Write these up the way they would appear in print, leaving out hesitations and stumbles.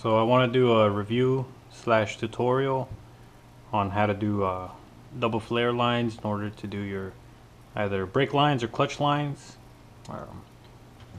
So I want to do a review slash tutorial on how to do double flare lines in order to do your either brake lines or clutch lines.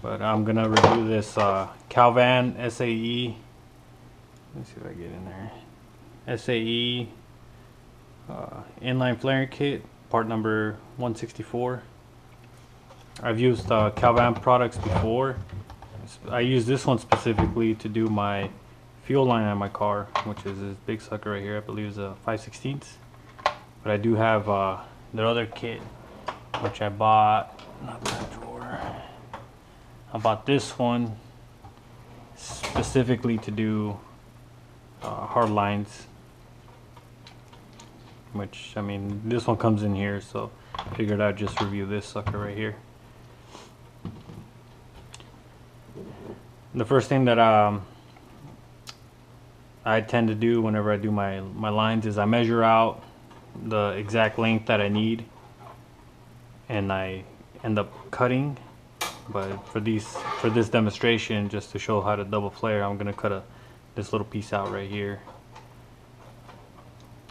But I'm gonna review this Calvan SAE. Let's see if I get in there. SAE inline flaring kit, part number 164. I've used Calvan products before. I use this one specifically to do my fuel line on my car, which is this big sucker right here. I believe is a 5/16. But I do have the other kit, which I bought. Not that drawer. I bought this one specifically to do hard lines. Which, I mean, this one comes in here, so I figured I'd just review this sucker right here. The first thing that I tend to do whenever I do my lines is I measure out the exact length that I need, and I end up cutting. But for this demonstration, just to show how to double flare, I'm gonna cut this little piece out right here.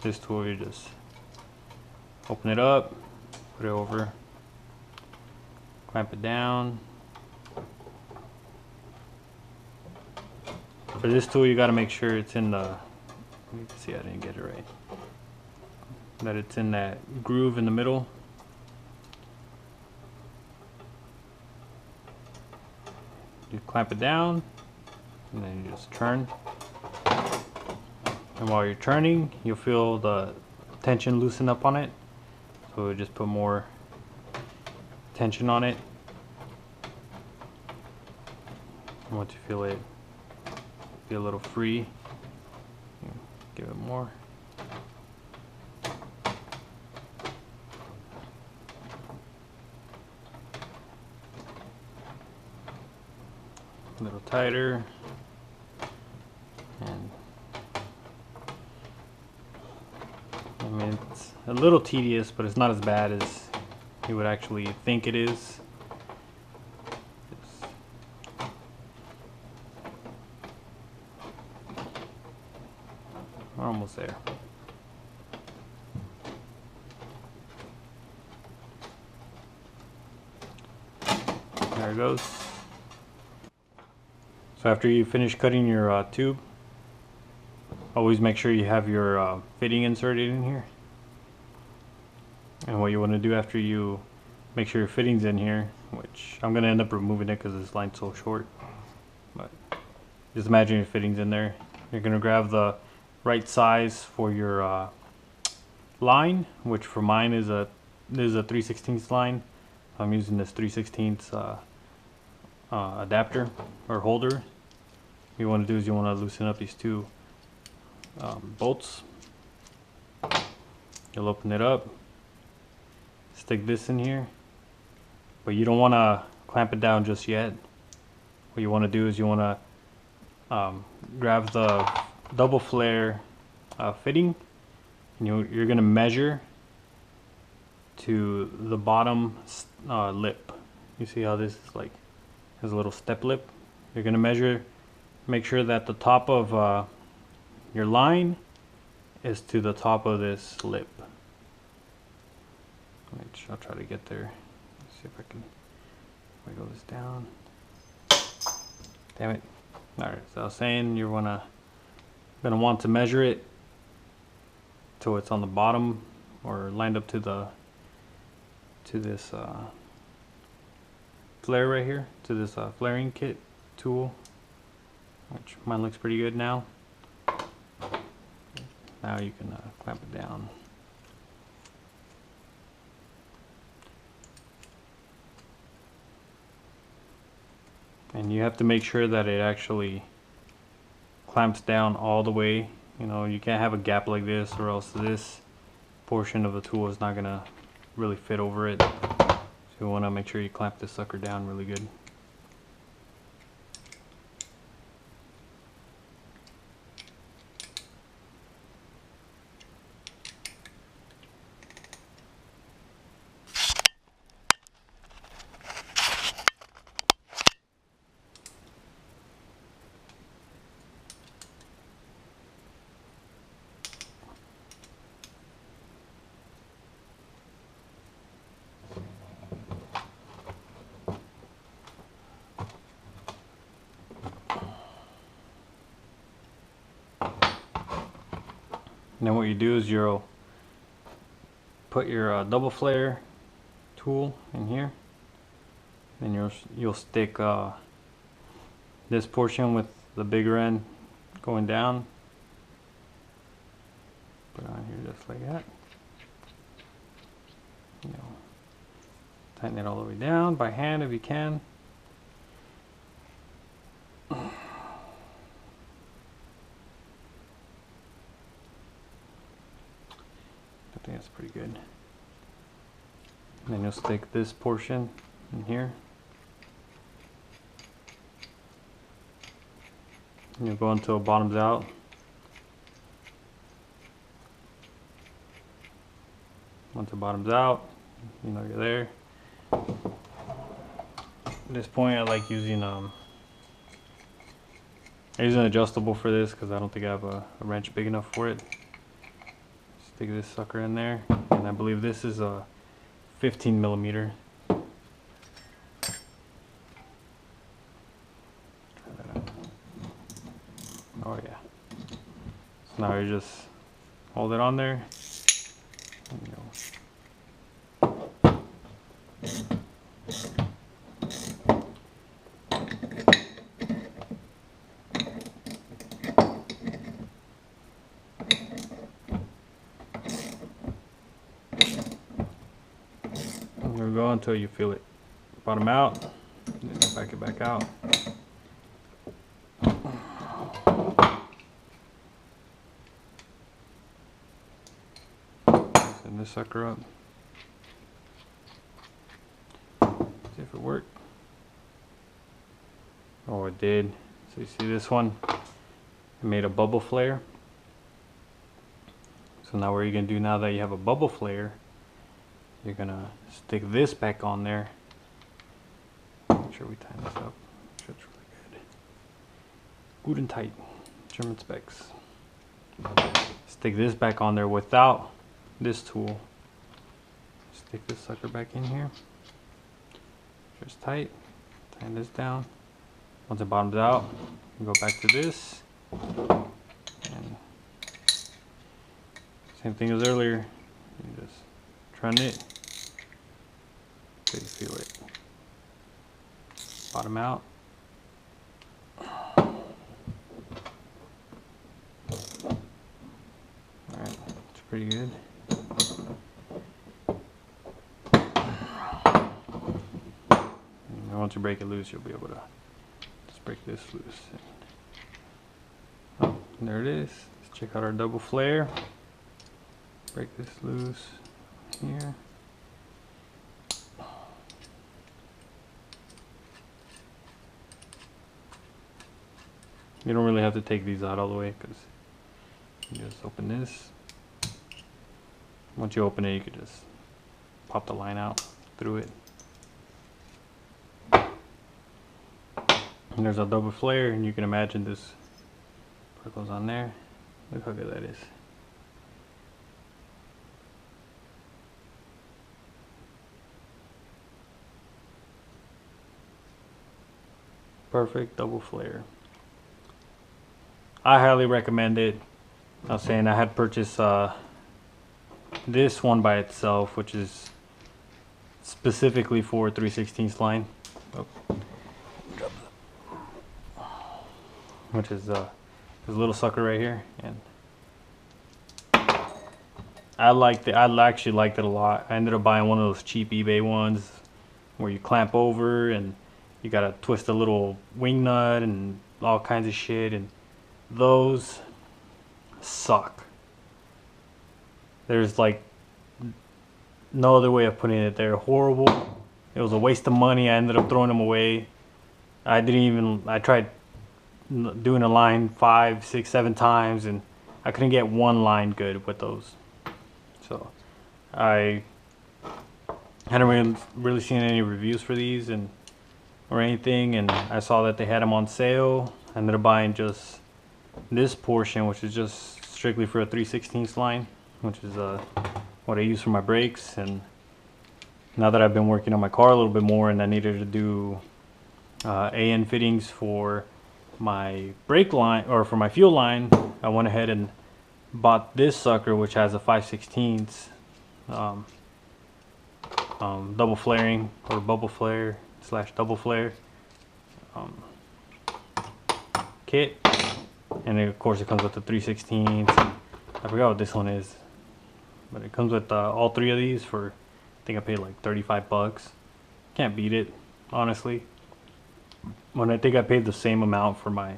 This tool, you just open it up, put it over, clamp it down. For this tool, you got to make sure it's in the, you can see I didn't get it right, that it's in that groove in the middle. You clamp it down, and then you just turn. And while you're turning, you'll feel the tension loosen up on it. So just put more tension on it. And once you feel it be a little free, give it more. A little tighter. And I mean, it's a little tedious, but it's not as bad as you would actually think it is. We're almost there. There it goes. So after you finish cutting your tube, always make sure you have your fitting inserted in here. And what you want to do after you make sure your fitting's in here, which I'm going to end up removing it because this line's so short, but just imagine your fitting's in there. You're going to grab the right size for your line, which for mine is a 3/16 line. I'm using this 3/16 adapter or holder. What you want to do is you want to loosen up these two bolts. You'll open it up, stick this in here, but you don't want to clamp it down just yet. What you want to do is you want to grab the double flare fitting, and you're going to measure to the bottom lip. You see how this is like has a little step lip? You're going to measure, make sure that the top of your line is to the top of this lip. Which I'll try to get there. Let's see if I can wiggle this down. Damn it. Alright, so I was saying you're gonna want to measure it till it's on the bottom or lined up to this flare right here, to this flaring kit tool, which mine looks pretty good now. Now you can clamp it down. And you have to make sure that it actually clamps down all the way. You know, you can't have a gap like this, or else this portion of the tool is not gonna really fit over it. So you want to make sure you clamp this sucker down really good. And then what you do is you'll put your double flare tool in here, and you'll stick this portion with the bigger end going down. Put it on here just like that. You know, tighten it all the way down by hand if you can. I think that's pretty good. And then you'll stick this portion in here. And you'll go until it bottoms out. Once it bottoms out, you know you're there. At this point, I like using I use an adjustable for this because I don't think I have a wrench big enough for it. Stick this sucker in there, and I believe this is a 15 millimeter. Oh yeah. So now you just hold it on there. And you You'll go until you feel it bottom out, and then back it back out. Send this sucker up. See if it worked. Oh, it did. So you see this one? It made a bubble flare. So now what you're gonna do now that you have a bubble flare, you're gonna stick this back on there. Make sure we tighten this up. Fits really good. Good and tight. German specs. Stick this back on there without this tool. Stick this sucker back in here. Just tight. Tighten this down. Once it bottoms out, you go back to this. And same thing as earlier. You just turn it till you feel it bottom out. Alright, it's pretty good. And once you break it loose, you'll be able to just break this loose. Oh, there it is. Let's check out our double flare. Break this loose here. You don't really have to take these out all the way because you just open this. Once you open it, you can just pop the line out through it. And there's a double flare, and you can imagine this part goes on there. Look how good that is. Perfect double flare. I highly recommend it. I was saying I had purchased this one by itself, which is specifically for 3/16 line, which is this little sucker right here, and I actually liked it a lot. I ended up buying one of those cheap eBay ones where you clamp over and you gotta twist a little wing nut and all kinds of shit, and those suck. There's like no other way of putting it. They're horrible. It was a waste of money. I ended up throwing them away. I tried doing a line 5, 6, 7 times, and I couldn't get one line good with those. So I hadn't really seen any reviews for these or anything, and I saw that they had them on sale. I ended up buying just this portion, which is just strictly for a 3/16 line, which is what I use for my brakes. And now that I've been working on my car a little bit more and I needed to do AN fittings for my brake line or for my fuel line, I went ahead and bought this sucker, which has a 5/16 double flaring or bubble flare / double flare kit, and then of course it comes with the 3/16. I forgot what this one is, but it comes with all three of these for, I think I paid like 35 bucks. Can't beat it, honestly. When I think I paid the same amount for my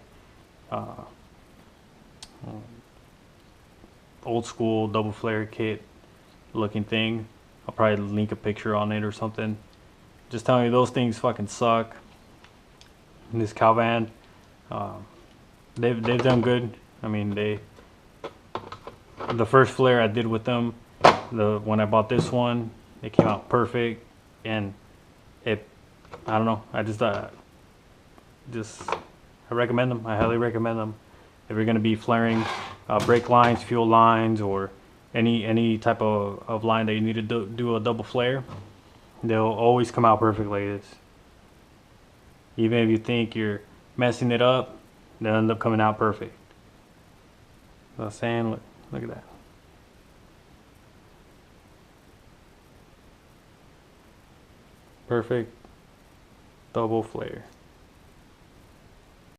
old school double flare kit looking thing. I'll probably link a picture on it or something. Just telling you, those things fucking suck. And this Calvan, they've done good. I mean, the first flare I did with them, when I bought this one, it came out perfect, and I don't know, I recommend them. I highly recommend them if you're gonna be flaring brake lines, fuel lines, or any type of line that you need to do a double flare. They'll always come out perfect like this. Even if you think you're messing it up, they'll end up coming out perfect. So I'm saying, look at that. Perfect double flare.